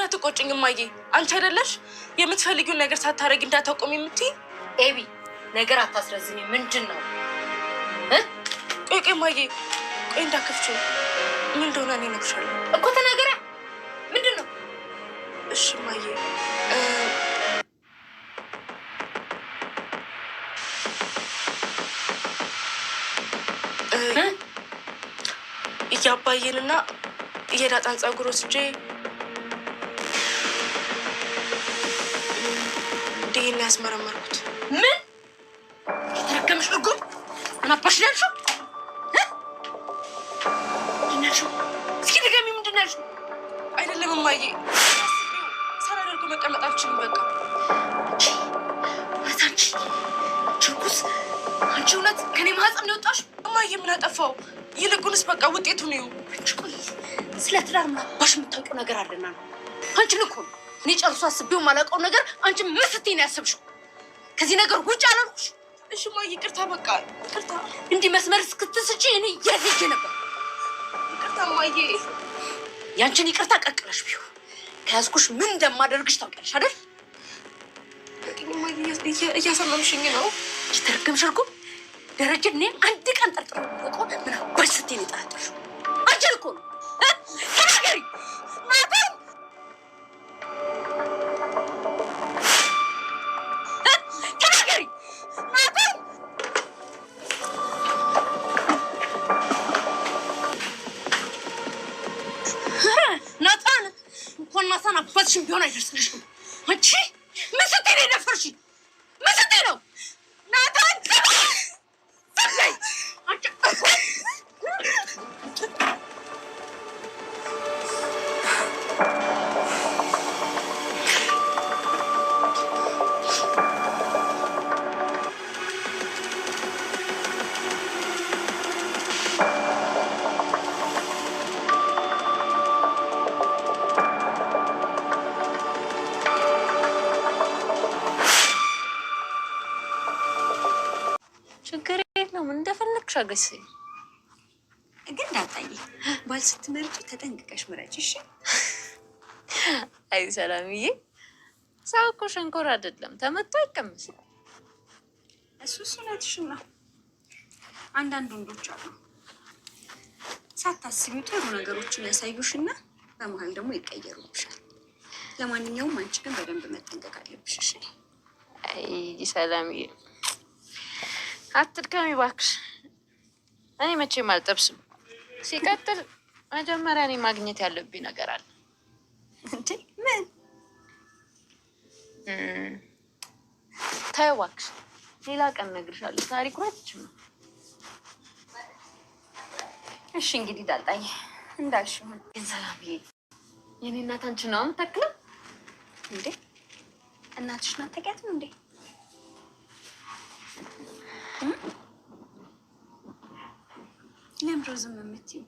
እንዳትቆጭኝ እማዬ። አንቺ አይደለሽ የምትፈልጊውን ነገር ሳታረጊ እንዳታቆሚ የምትይ? ኤቢ ነገር አታስረዝሚ። ምንድን ነው? ቆይ እማዬ፣ ቆይ እንዳከፍችው ምን እንደሆነ እኔ እነግርሻለሁ እኮ። ተናገራ። ምንድን ነው? እሺ እማዬ፣ የአባዬንና የዳጣን ፀጉር ወስጄ ዲኤንኤ ያስመረመርኩት። ምን የተረገምሽ እርጉም! ምን አባሽ ነው ያልሽው? ምንድን ነው ያልሽው? እስኪ ድገሚ። ምንድን ነው ያልሽው? አይደለም እማዬ፣ ሳላደርጉ መቀመጥ አልችልም። በቃ አንቺ ችኩስ፣ አንቺ እውነት ከኔ ማህፀን ነው የወጣሽ? እማዬ ምን አጠፋው? ይልቁንስ በቃ ውጤቱን ይዩ። ስለ ትዳር ምን አባሽ የምታውቂው ነገር አለና ነው? አንቺን እኮ ነው እኔ ጨርሶ አስቤው የማላውቀው ነገር አንቺ ምን ስትይ ነው ያሰብሽው? ከዚህ ነገር ውጭ አላልኩሽ? እሺ እማዬ፣ ይቅርታ፣ በቃ ይቅርታ። እንዲህ መስመር እስክትስጪ እኔ የት ሄጄ ነበር? ይቅርታ እማዬ። ያንቺን ይቅርታ ቀቅለሽ ቢሆን ከያዝኩሽ ምን እንደማደርግሽ ታውቂያለሽ አይደል? እማዬ እያሰመምሽኝ ነው። የተረገምሽ እርጉም! ደረጀ እኔን አንድ ቀን ጠርጥሮ እኮ ምን አባሽ ስትይ ነው የጠረጠርሽው? አንቺን እኮ ነው። ተናገሪ ናታን! ተናገሪ ናታን! ናታን እንኳን ናታን አባትሽን ቢሆን አይደርስልሽም። አንቺ ምን ስትይ ነው የደፈርሽኝ? ምን ስትይ ነው ናታን? ችግር የለውም እንደፈለግሽ አገኝ። ግን ዳጣዬ ባል ስትመርጪ ተጠንቅቀሽ ምረጪ እሺ? አይ ሰላምዬ፣ ሰው እኮ ሸንኮር አይደለም ተመቶ አይቀመስም። እሱስ እውነትሽን ነው። አንዳንድ ወንዶች አሉ ሳታስቢው ጥሩ ነገሮችን ያሳዩሽና በመሀል ደግሞ ይቀየሩብሻል። ለማንኛውም አንቺ ግን በደንብ መጠንቀቅ አለብሽ እሺ? አይ ሰላምዬ አትድከሚ እባክሽ። እኔ መቼም አልጠብስም። ሲቀጥል መጀመሪያ እኔ ማግኘት ያለብኝ ነገር አለ። እንዴ ምን? ተይው እባክሽ፣ ሌላ ቀን እነግርሻለሁ። ታሪኩ ረጅም ነው። እሺ እንግዲህ ዳጣዬ እንዳልሽ ይሁን። ግን ሰላምዬ የኔ እናት አንቺን ነው የምታክለው እንዴ? እናትሽን አታውቂያትም እንዴ? ለምሮ ዝም የምትይው?